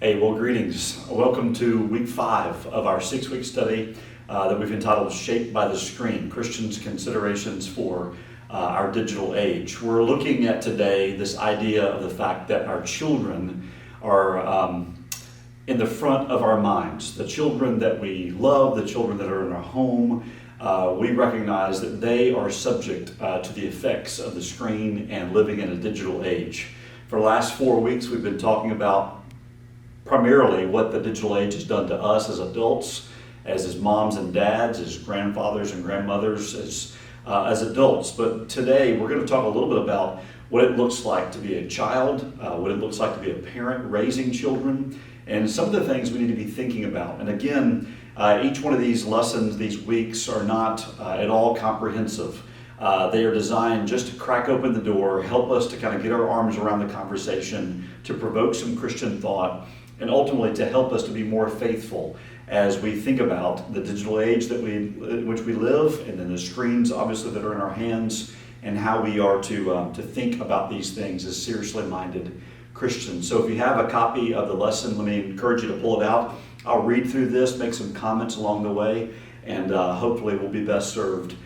Hey, well, greetings. Welcome to week 5 of our 6-week study that we've entitled Shaped by the Screen, Christians' Considerations for our Digital Age. We're looking at today this idea of the fact that our children are in the front of our minds. The children that we love, the children that are in our home, we recognize that they are subject to the effects of the screen and living in a digital age. For the last 4 weeks, we've been talking about primarily what the digital age has done to us as adults, as moms and dads, as grandfathers and grandmothers, as adults. But today we're going to talk a little bit about what it looks like to be a child, what it looks like to be a parent raising children, and some of the things we need to be thinking about. And again, each one of these lessons, these weeks, are not at all comprehensive. They are designed just to crack open the door, help us to kind of get our arms around the conversation, to provoke some Christian thought, and ultimately to help us to be more faithful as we think about the digital age in which we live, and then the screens obviously that are in our hands, and how we are to think about these things as seriously minded Christians. So if you have a copy of the lesson, let me encourage you to pull it out. I'll read through this, make some comments along the way, and hopefully we'll be best served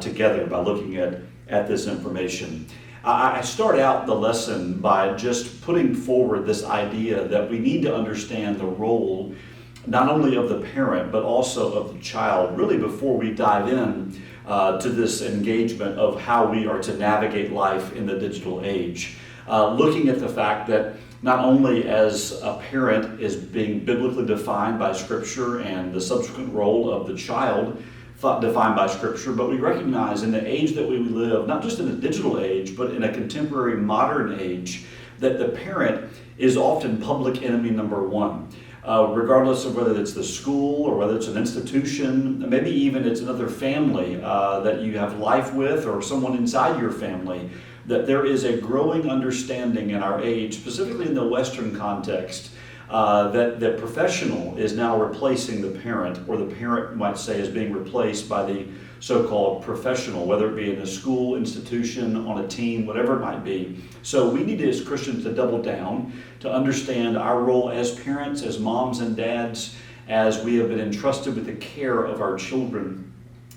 together by looking at this information. I start out the lesson by just putting forward this idea that we need to understand the role not only of the parent but also of the child, really before we dive in to this engagement of how we are to navigate life in the digital age. Looking at the fact that not only as a parent is being biblically defined by Scripture and the subsequent role of the child defined by Scripture, but we recognize in the age that we live, not just in a digital age, but in a contemporary modern age, that the parent is often public enemy number one. Regardless of whether it's the school or whether it's an institution, maybe even it's another family that you have life with or someone inside your family, that there is a growing understanding in our age, specifically in the Western context, that the professional is now replacing the parent, or the parent might say is being replaced by the so-called professional, whether it be in a school, institution, on a team, whatever it might be. So we need as Christians to double down, to understand our role as parents, as moms and dads, as we have been entrusted with the care of our children,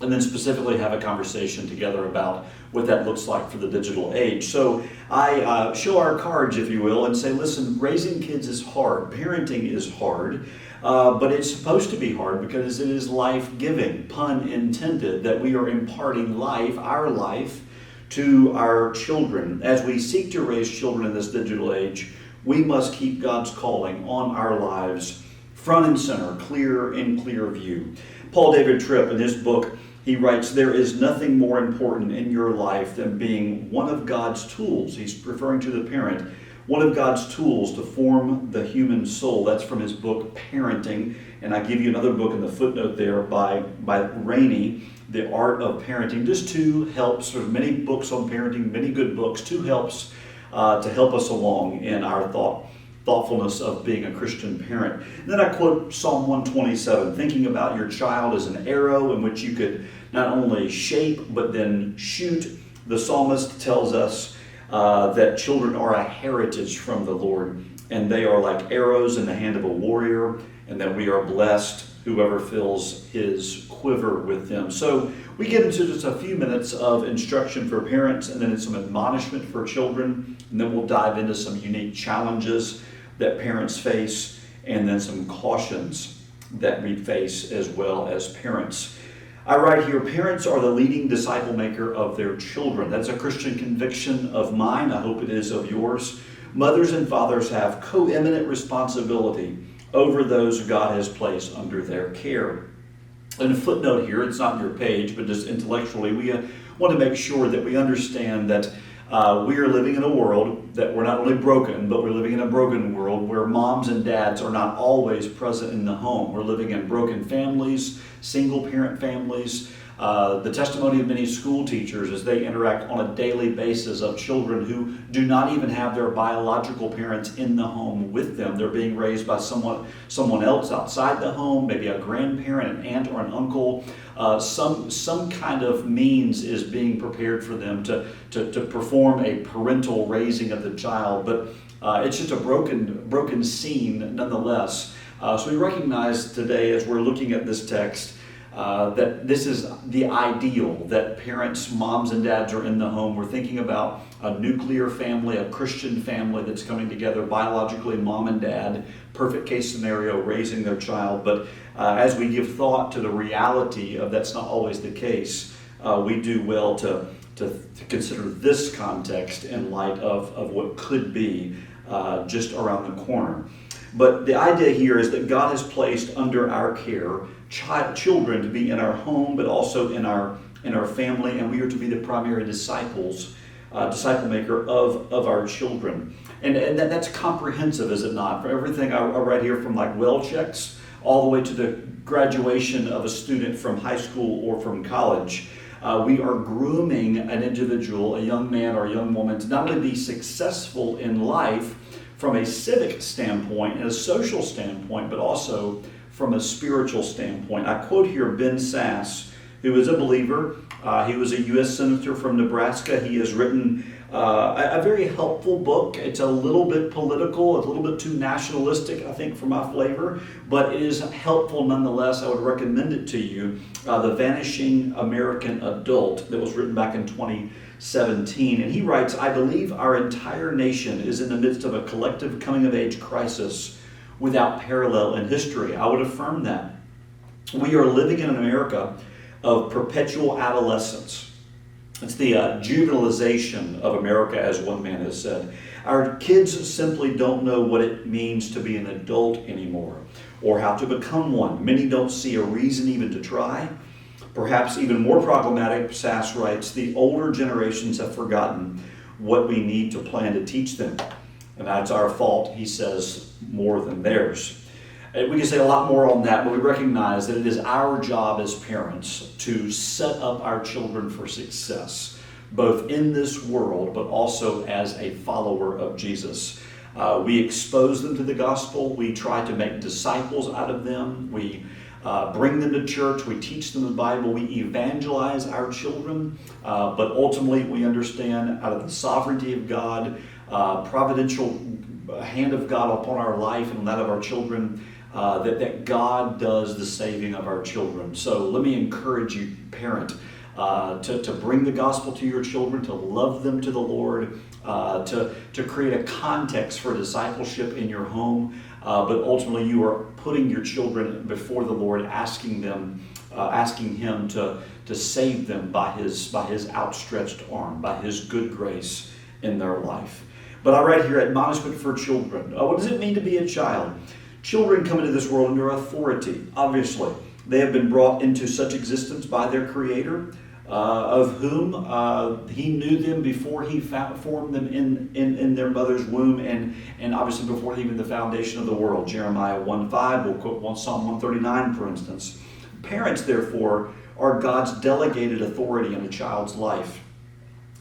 and then specifically have a conversation together about what that looks like for the digital age. So I show our cards, if you will, and say, listen, raising kids is hard, parenting is hard, but it's supposed to be hard because it is life-giving, pun intended, that we are imparting life, our life, to our children. As we seek to raise children in this digital age, we must keep God's calling on our lives front and center, clear in clear view. Paul David Tripp, in his book, he writes, there is nothing more important in your life than being one of God's tools. He's referring to the parent. One of God's tools to form the human soul. That's from his book, Parenting. And I give you another book in the footnote there by Rainey, The Art of Parenting. Just two helps. There's many books on parenting, many good books. Two helps to help us along in our thoughtfulness of being a Christian parent. And then I quote Psalm 127, thinking about your child as an arrow in which you could not only shape but then shoot. The psalmist tells us that children are a heritage from the Lord, and they are like arrows in the hand of a warrior, and that we are blessed whoever fills his quiver with them. So we get into just a few minutes of instruction for parents, and then some admonishment for children, and then we'll dive into some unique challenges that parents face, and then some cautions that we face as well as parents. I write here, parents are the leading disciple maker of their children. That's a Christian conviction of mine. I hope it is of yours. Mothers and fathers have co-eminent responsibility over those God has placed under their care. And a footnote here, it's not on your page, but just intellectually, we want to make sure that we understand that we are living in a world that we're not only broken, but we're living in a broken world where moms and dads are not always present in the home. We're living in broken families, single parent families. The testimony of many school teachers as they interact on a daily basis of children who do not even have their biological parents in the home with them. They're being raised by someone else outside the home, maybe a grandparent, an aunt, or an uncle, some kind of means is being prepared for them to perform a parental raising of the child, but it's just a broken scene nonetheless. So we recognize today, as we're looking at this text, that this is the ideal, that parents, moms and dads are in the home. We're thinking about a nuclear family, a Christian family that's coming together biologically, mom and dad, perfect case scenario, raising their child. But as we give thought to the reality of that's not always the case, we do well to consider this context in light of what could be just around the corner. But the idea here is that God has placed under our care children to be in our home, but also in our family, and we are to be the primary disciple maker of our children. And that's comprehensive, is it not? For everything I write here, from like well checks all the way to the graduation of a student from high school or from college. We are grooming an individual, a young man or a young woman, to not only be successful in life from a civic standpoint and a social standpoint, but also from a spiritual standpoint. I quote here Ben Sass, who is a believer. He was a U.S. Senator from Nebraska. He has written a very helpful book. It's a little bit political, a little bit too nationalistic, I think, for my flavor, but it is helpful nonetheless. I would recommend it to you. The Vanishing American Adult, that was written back in 2017. And he writes, "I believe our entire nation is in the midst of a collective coming-of-age crisis without parallel in history." I would affirm that. We are living in an America of perpetual adolescence. It's the juvenilization of America, as one man has said. Our kids simply don't know what it means to be an adult anymore, or how to become one. Many don't see a reason even to try. Perhaps even more problematic, Sass writes, the older generations have forgotten what we need to plan to teach them. And that's our fault, he says, more than theirs. We can say a lot more on that, but we recognize that it is our job as parents to set up our children for success, both in this world, but also as a follower of Jesus. We expose them to the gospel. We try to make disciples out of them. We bring them to church. We teach them the Bible. We evangelize our children. But ultimately, we understand, out of the sovereignty of God, providential hand of God upon our life and that of our children, that God does the saving of our children. So let me encourage you, parent, to bring the gospel to your children, to love them to the Lord, to create a context for discipleship in your home. But ultimately, you are putting your children before the Lord, asking Him to save them by His outstretched arm, by His good grace in their life. But I write here, admonishment for children. What does it mean to be a child? Children come into this world under authority, obviously. They have been brought into such existence by their Creator, of whom He knew them before He formed them in their mother's womb, and obviously before even the foundation of the world. Jeremiah 1:5, we'll quote Psalm 139, for instance. Parents, therefore, are God's delegated authority in a child's life,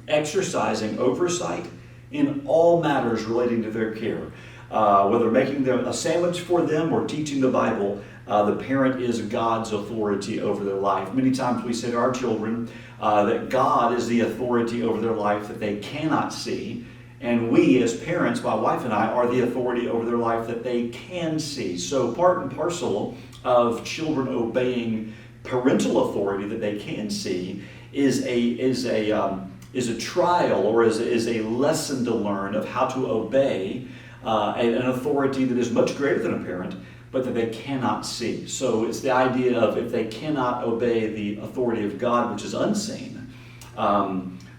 exercising oversight in all matters relating to their care. Whether making a sandwich for them or teaching the Bible, the parent is God's authority over their life. Many times we say to our children that God is the authority over their life that they cannot see, and we as parents, my wife and I, are the authority over their life that they can see. So part and parcel of children obeying parental authority that they can see is a trial, or is a lesson to learn of how to obey an authority that is much greater than a parent, but that they cannot see. So it's the idea of, if they cannot obey the authority of God, which is unseen,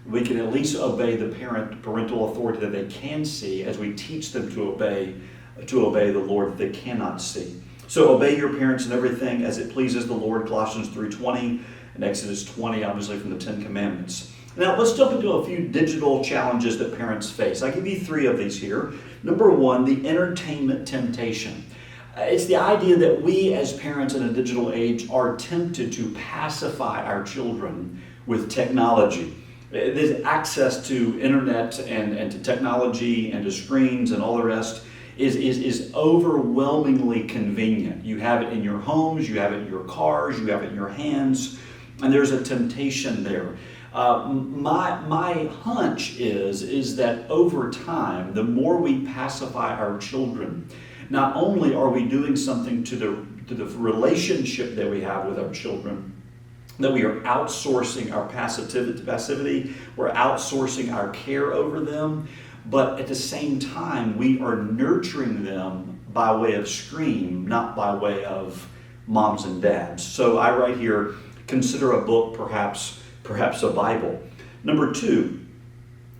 we can at least obey the parental authority that they can see, as we teach them to obey the Lord that they cannot see. So obey your parents in everything as it pleases the Lord, Colossians 3:20, and Exodus 20, obviously from the Ten Commandments. Now, let's jump into a few digital challenges that parents face. I'll give you 3 of these here. Number 1, the entertainment temptation. It's the idea that we as parents in a digital age are tempted to pacify our children with technology. There's access to internet and to technology and to screens and all the rest is overwhelmingly convenient. You have it in your homes, you have it in your cars, you have it in your hands. and there's a temptation there. My hunch is that over time, the more we pacify our children, not only are we doing something to the relationship that we have with our children, that we are outsourcing our passivity, we're outsourcing our care over them, but at the same time, we are nurturing them by way of screen, not by way of moms and dads. So I write here, consider a book, perhaps a Bible. Number 2,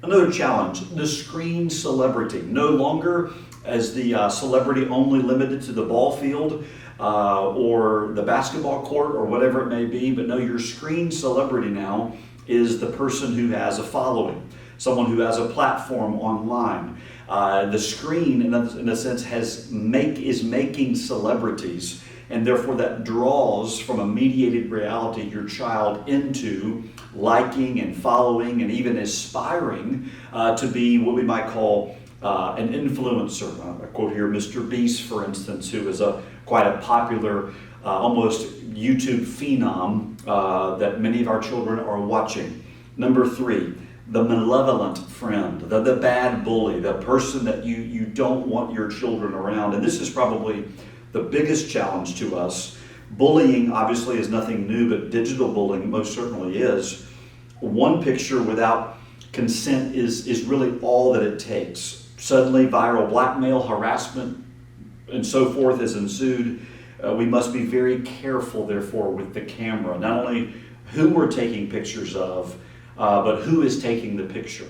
another challenge, the screen celebrity. No longer as the celebrity only limited to the ball field or the basketball court or whatever it may be, but no, your screen celebrity now is the person who has a following, someone who has a platform online. The screen, in a sense, is making celebrities, and therefore that draws from a mediated reality your child into liking and following and even aspiring to be what we might call an influencer. I quote here Mr. Beast, for instance, who is quite a popular, almost YouTube phenom that many of our children are watching. Number 3, the malevolent friend, the bad bully, the person that you don't want your children around. And this is probably the biggest challenge to us. Bullying obviously is nothing new, but digital bullying most certainly is. One picture without consent is really all that it takes. Suddenly viral blackmail, harassment, and so forth has ensued. We must be very careful, therefore, with the camera. Not only who we're taking pictures of, but who is taking the picture.